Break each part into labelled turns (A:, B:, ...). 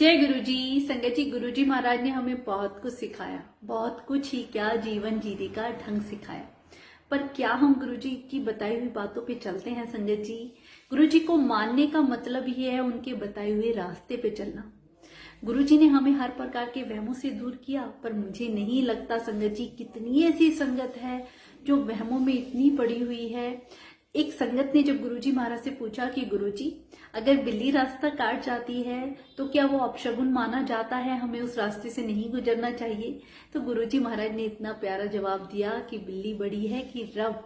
A: जय गुरुजी। संगत जी, गुरुजी महाराज ने हमें बहुत कुछ सिखाया, बहुत कुछ ही क्या जीवन जीने का ढंग सिखाया। पर क्या हम गुरुजी की बताई हुई बातों पे चलते हैं? संगत जी, गुरुजी को मानने का मतलब ही है उनके बताए हुए रास्ते पे चलना। गुरुजी ने हमें हर प्रकार के वहमों से दूर किया, पर मुझे नहीं लगता संगत जी कितनी ऐसी संगत है जो वहमों में इतनी पड़ी हुई है। एक संगत ने जब गुरुजी महाराज से पूछा कि गुरुजी, अगर बिल्ली रास्ता काट जाती है तो क्या वो अपशगुन माना जाता है, हमें उस रास्ते से नहीं गुजरना चाहिए? तो गुरुजी महाराज ने इतना प्यारा जवाब दिया कि बिल्ली बड़ी है कि रब।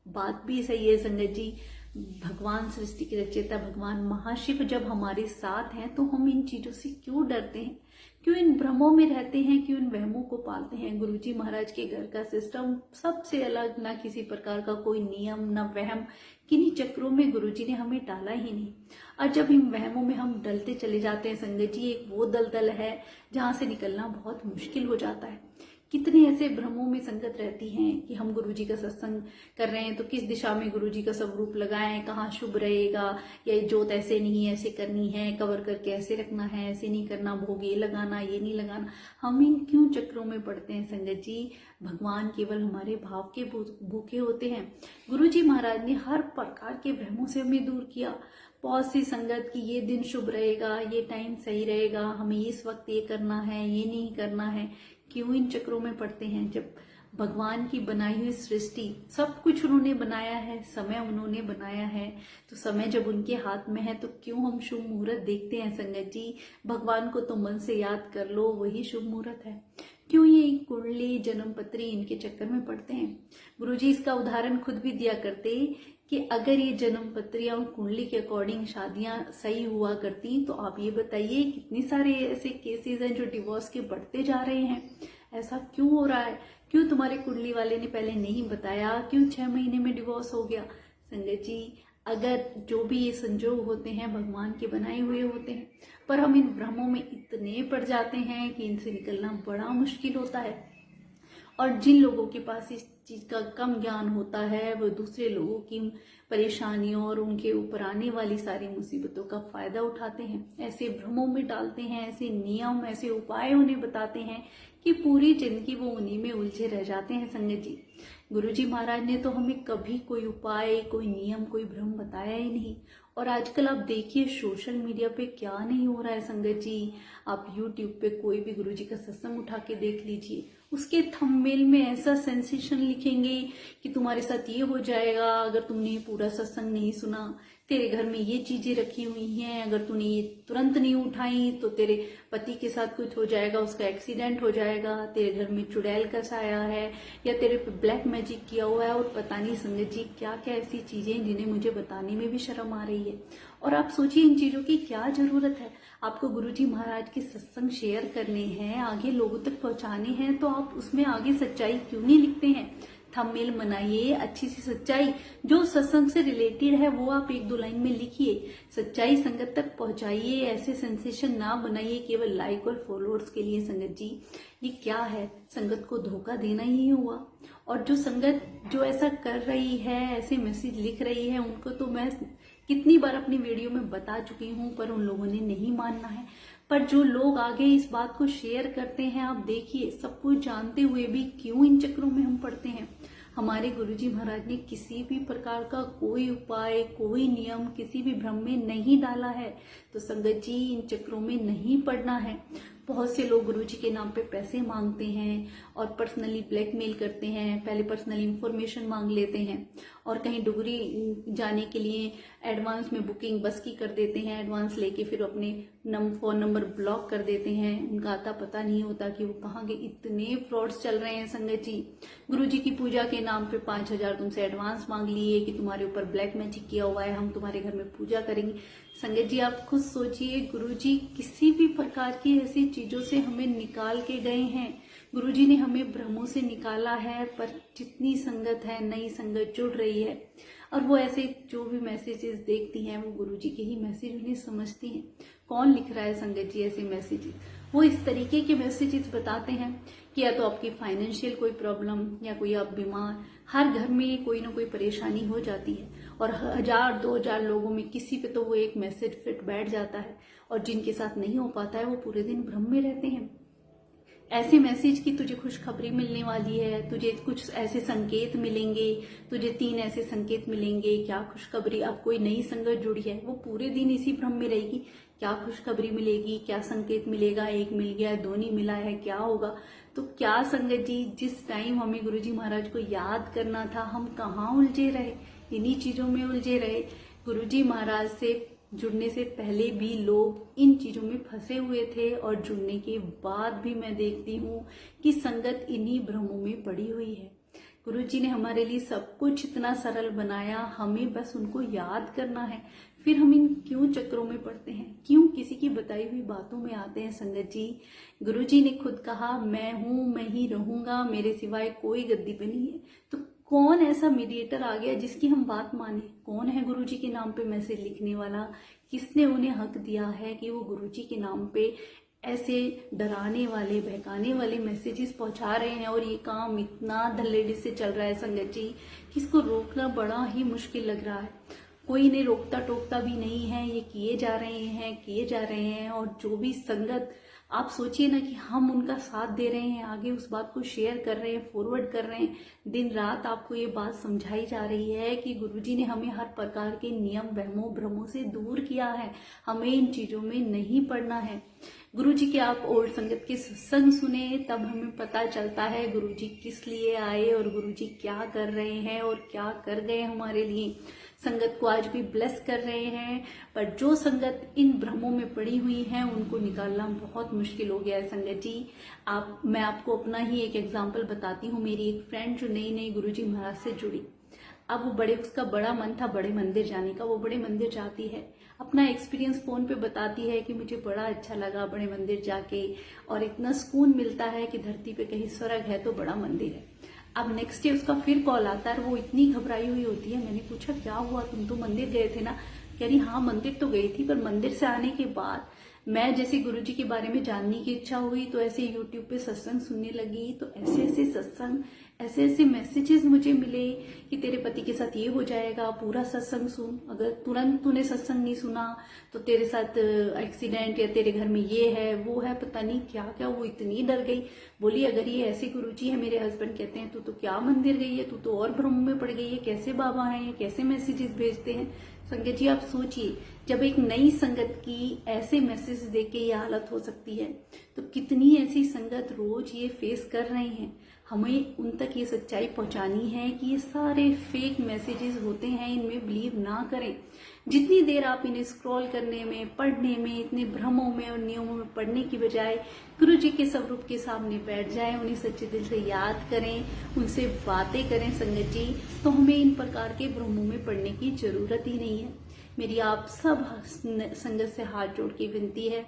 A: बात भी सही है संगत जी। भगवान सृष्टि के रचयिता भगवान महाशिव जब हमारे साथ हैं तो हम इन चीजों से क्यों डरते हैं, क्यों इन भ्रमों में रहते हैं, क्यों इन वहमों को पालते हैं? गुरुजी महाराज के घर का सिस्टम सबसे अलग, ना किसी प्रकार का कोई नियम, ना वहम। किन्हीं चक्रों में गुरुजी ने हमें डाला ही नहीं। और जब इन वहमों में हम डलते चले जाते हैं संगत जी, एक वो दलदल है जहां से निकलना बहुत मुश्किल हो जाता है। कितने ऐसे भ्रमों में संगत रहती हैं कि हम गुरुजी का सत्संग कर रहे हैं तो किस दिशा में गुरुजी का स्वरूप लगाएं, कहाँ शुभ रहेगा, या जोत ऐसे नहीं ऐसे करनी है, कवर करके ऐसे रखना है, ऐसे नहीं करना, भोग ये लगाना ये नहीं लगाना। हम इन क्यों चक्रों में पड़ते हैं संगत जी? भगवान केवल हमारे भाव के भूखे होते हैं। गुरुजी महाराज ने हर प्रकार के वहमों से हमें दूर किया। बहुत सी संगत की ये दिन शुभ रहेगा, ये टाइम सही रहेगा, हमें इस वक्त ये करना है, ये नहीं करना है। क्यों इन चक्रों में पड़ते हैं जब भगवान की बनाई हुई सृष्टि, सब कुछ उन्होंने बनाया है, समय उन्होंने बनाया है, तो समय जब उनके हाथ में है तो क्यों हम शुभ मुहूर्त देखते हैं संगत जी? भगवान को तो मन से याद कर लो, वही शुभ मुहूर्त है। क्यों ये कुंडली जन्मपत्री इनके चक्कर में पड़ते हैं? गुरुजी इसका उदाहरण खुद भी दिया करते कि अगर ये जन्मपत्री और कुंडली के अकॉर्डिंग शादियां सही हुआ करती तो आप ये बताइए कितने सारे ऐसे केसेस हैं जो डिवोर्स के बढ़ते जा रहे हैं। ऐसा क्यों हो रहा है? क्यों तुम्हारे कुंडली वाले ने पहले नहीं बताया? क्यों 6 महीने में डिवोर्स हो गया? संगत जी, अगर जो भी ये संजोग होते हैं भगवान के बनाए हुए होते हैं, पर हम इन भ्रमों में इतने पड़ जाते हैं कि इनसे निकलना बड़ा मुश्किल होता है। और जिन लोगों के पास इस चीज का कम ज्ञान होता है वो दूसरे लोगों की परेशानियों और उनके ऊपर आने वाली सारी मुसीबतों का फायदा उठाते हैं, ऐसे भ्रमों में डालते हैं, ऐसे नियम ऐसे उपाय उन्हें बताते हैं कि पूरी जिंदगी वो उन्हीं में उलझे रह जाते हैं संगत जी। गुरुजी महाराज ने तो हमें कभी कोई उपाय, कोई नियम, कोई भ्रम बताया ही नहीं। और आजकल आप देखिए सोशल मीडिया पे क्या नहीं हो रहा है संगत जी। आप यूट्यूब पे कोई भी गुरुजी का सत्संग उठा के देख लीजिए, उसके थंबनेल में ऐसा सेंसेशन लिखेंगे कि तुम्हारे साथ ये हो जाएगा अगर तुमने पूरा सत्संग नहीं सुना, तेरे घर में ये चीजें रखी हुई हैं, अगर तूने ये तुरंत नहीं उठाई तो तेरे पति के साथ कुछ हो जाएगा, उसका एक्सीडेंट हो जाएगा, तेरे घर में चुड़ैल का साया है, या तेरे पे ब्लैक मैजिक किया हुआ है, और पता नहीं संगत जी क्या क्या ऐसी चीजें जिन्हें मुझे बताने में भी शर्म आ रही है। और आप सोचिए इन चीजों की क्या जरूरत है? आपको गुरुजी महाराज के सत्संग शेयर करने हैं, आगे लोगों तक पहुंचाने हैं, तो आप उसमें आगे सच्चाई क्यों नहीं लिखते हैं? थंबनेल बनाइए, अच्छी सी सच्चाई जो सत्संग से रिलेटेड है वो आप 1-2 लाइन में लिखिए, सच्चाई संगत तक पहुंचाइए। ऐसे सेंसेशन ना बनाइए केवल लाइक और फॉलोअर्स के लिए। संगत जी, ये क्या है? संगत को धोखा देना ही हुआ। और जो संगत जो ऐसा कर रही है, ऐसे मैसेज लिख रही है, उनको तो मैं कितनी बार अपनी वीडियो में बता चुकी हूँ, पर उन लोगों ने नहीं मानना है। पर जो लोग आगे इस बात को शेयर करते हैं, आप देखिए सब कुछ जानते हुए भी क्यों इन चक्रों में हम पड़ते हैं। हमारे गुरुजी महाराज ने किसी भी प्रकार का कोई उपाय, कोई नियम किसी भी भ्रम में नहीं डाला है, तो संगत जी इन चक्रों में नहीं पड़ना है। बहुत से लोग गुरुजी के नाम पे पैसे मांगते हैं और पर्सनली ब्लैकमेल करते हैं, पहले पर्सनली इंफॉर्मेशन मांग लेते हैं और कहीं डुगरी जाने के लिए एडवांस में बुकिंग बस की कर देते हैं, एडवांस लेके फिर अपने फोन नंबर ब्लॉक कर देते हैं, उनका आता पता नहीं होता कि वो कहाँ गए। इतने फ्रॉड्स चल रहे हैं संगत जी। गुरुजी की पूजा के नाम पे 5,000 तुमसे एडवांस मांग लिए कि तुम्हारे ऊपर ब्लैक मैजिक किया हुआ है, हम तुम्हारे घर में पूजा करेंगे। संगत जी आप खुद सोचिए, गुरुजी किसी भी प्रकार की ऐसी चीजों से हमें निकाल के गए हैं। गुरुजी ने हमें भ्रमों से निकाला है, पर जितनी संगत है, नई संगत जुड़ रही है और वो ऐसे जो भी मैसेजेस देखती हैं वो गुरुजी के ही मैसेज उन्हें समझती हैं। कौन लिख रहा है संगत जी ऐसे मैसेजेस? वो इस तरीके के मैसेजेस बताते हैं कि या तो आपकी फाइनेंशियल कोई प्रॉब्लम, या कोई आप बीमार, हर घर में कोई ना कोई परेशानी हो जाती है और 1000-2000 लोगों में किसी पे तो वो एक मैसेज फिट बैठ जाता है और जिनके साथ नहीं हो पाता है वो पूरे दिन भ्रम में रहते हैं। ऐसे मैसेज की तुझे खुशखबरी मिलने वाली है, तुझे कुछ ऐसे संकेत मिलेंगे, तुझे 3 ऐसे संकेत मिलेंगे, क्या खुशखबरी, अब कोई नई संगत जुड़ी है, वो पूरे दिन इसी भ्रम में रहेगी, क्या खुशखबरी मिलेगी, क्या संकेत मिलेगा, 1 मिल गया, 2 नहीं मिला है, क्या होगा। तो क्या संगत जी, जिस टाइम हमें गुरुजी महाराज को याद करना था हम कहाँ उलझे रहे, इन्हीं चीजों में उलझे रहे। गुरुजी महाराज से जुड़ने से पहले भी लोग इन चीजों में फंसे हुए थे और जुड़ने के बाद भी मैं देखती हूँ कि संगत इन्हीं भ्रमों में पड़ी हुई है। गुरुजी ने हमारे लिए सब कुछ इतना सरल बनाया, हमें बस उनको याद करना है। फिर हम इन क्यों चक्रों में पड़ते हैं, क्यों किसी की बताई हुई बातों में आते हैं। संगत जी, गुरुजी ने खुद कहा, मैं हूं, मैं ही रहूंगा, मेरे सिवाय कोई गद्दी पे नहीं है। तो कौन ऐसा मीडिएटर आ गया जिसकी हम बात माने? कौन है गुरुजी के नाम पे मैसेज लिखने वाला? किसने उन्हें हक दिया है कि वो गुरुजी के नाम पे ऐसे डराने वाले, बहकाने वाले मैसेजेस पहुंचा रहे हैं? और ये काम इतना धल्लेडी से चल रहा है संगत जी कि इसको रोकना बड़ा ही मुश्किल लग रहा है। कोई इन्हें रोकता टोकता भी नहीं है, ये किए जा रहे हैं। और जो भी संगत, आप सोचिए ना कि हम उनका साथ दे रहे हैं, आगे उस बात को शेयर कर रहे हैं, फॉरवर्ड कर रहे हैं, दिन रात आपको ये बात समझाई जा रही है कि गुरुजी ने हमें हर प्रकार के नियम, वहमों, भ्रमों से दूर किया है, हमें इन चीजों में नहीं पड़ना है। गुरुजी के आप ओल्ड संगत के सत्संग सुने, तब हमें पता चलता है गुरुजी किस लिए आए और गुरुजी क्या कर रहे हैं और क्या कर गए हमारे लिए। संगत को आज भी ब्लेस कर रहे हैं, पर जो संगत इन भ्रमों में पड़ी हुई है उनको निकालना बहुत मुश्किल हो गया है। संगत जी, मैं आपको अपना ही एक एग्जाम्पल बताती हूँ। मेरी एक फ्रेंड जो नई गुरुजी महाराज से जुड़ी, अब वो उसका बड़ा मन था बड़े मंदिर जाने का, वो बड़े मंदिर जाती है, अपना एक्सपीरियंस फोन पे बताती है कि मुझे बड़ा अच्छा लगा बड़े मंदिर जाके और इतना सुकून मिलता है कि धरती पे कहीं स्वर्ग है तो बड़ा मंदिर है। अब नेक्स्ट डे उसका फिर कॉल आता है और वो इतनी घबराई हुई होती है। मैंने पूछा क्या हुआ, तुम तो मंदिर गए थे ना? कह रही हाँ मंदिर तो गई थी, पर मंदिर से आने के बाद मैं जैसे गुरुजी के बारे में जानने की इच्छा हुई तो ऐसे यूट्यूब पे सत्संग सुनने लगी, तो ऐसे सत्संग, ऐसे मैसेजेस मुझे मिले कि तेरे पति के साथ ये हो जाएगा, पूरा सत्संग सुन, अगर तुरंत तूने सत्संग नहीं सुना तो तेरे साथ एक्सीडेंट, या तेरे घर में ये है वो है, पता नहीं क्या क्या। वो इतनी डर गई, बोली अगर ये ऐसे गुरुजी है, मेरे हस्बैंड कहते हैं तू तो क्या मंदिर गई है, तू तो और भ्रम में पड़ गई है, कैसे बाबा हैं, ये कैसे मैसेजेस भेजते हैं। संगत जी आप सोचिए, जब एक नई संगत की ऐसे मैसेज देख के ये हालत हो सकती है, तो कितनी ऐसी संगत रोज ये फेस कर रहे हैं। हमें उन तक ये सच्चाई पहुंचानी है कि ये सारे फेक मैसेजेस होते हैं, इनमें बिलीव ना करें। जितनी देर आप इन्हें स्क्रॉल करने में, पढ़ने में, इतने भ्रमों में और नियमों में पढ़ने की बजाय गुरुजी के स्वरूप के सामने बैठ जाएं, उन्हें सच्चे दिल से याद करें, उनसे बातें करें संगत जी, तो हमें इन प्रकार के भ्रमों में पढ़ने की जरूरत ही नहीं है। मेरी आप सब संगत से हाथ जोड़ के विनती है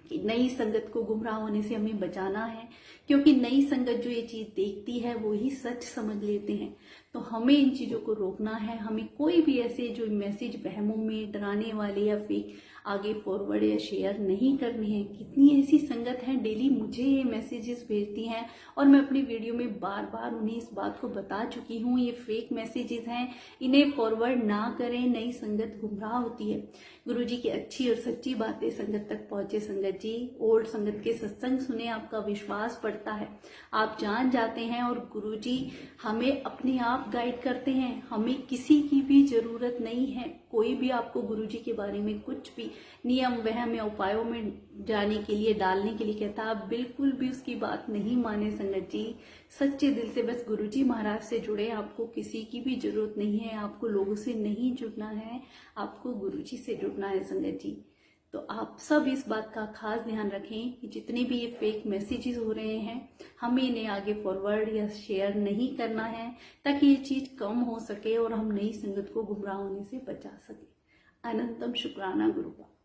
A: कि नई संगत को गुमराह होने से हमें बचाना है, क्योंकि नई संगत जो ये चीज देखती है वो ही सच समझ लेते हैं। तो हमें इन चीजों को रोकना है। हमें कोई भी ऐसे जो मैसेज वहमों में डराने वाले या फेक आगे फॉरवर्ड या शेयर नहीं करने हैं। कितनी ऐसी संगत है डेली मुझे ये मैसेजेस भेजती हैं और मैं अपनी वीडियो में बार बार उन्हें इस बात को बता चुकी हूँ, ये फेक मैसेजेस हैं, इन्हें फॉरवर्ड ना करें, नई संगत गुमराह होती है। गुरुजी की अच्छी और सच्ची बातें संगत तक पहुंचे संगत जी, ओल्ड संगत के सत्संग सुने, आपका विश्वास बढ़ता है, आप जान जाते हैं और गुरुजी हमें अपने आप गाइड करते हैं। हमें किसी की भी जरूरत नहीं है। कोई भी आपको गुरुजी के बारे में कुछ भी नियम वहम या उपायों में जाने के लिए, डालने के लिए कहता, आप बिल्कुल भी उसकी बात नहीं माने संगत जी। सच्चे दिल से बस गुरुजी महाराज से जुड़े, आपको किसी की भी जरूरत नहीं है, आपको लोगों से नहीं जुड़ना है, आपको गुरुजी से जुड़ना है संगत जी। तो आप सब इस बात का खास ध्यान रखें कि जितने भी ये फेक मैसेजेस हो रहे हैं, हमें इन्हें आगे फॉरवर्ड या शेयर नहीं करना है, ताकि ये चीज कम हो सके और हम नई संगत को गुमराह होने से बचा सके। अनंतम शुक्राना गुरु का।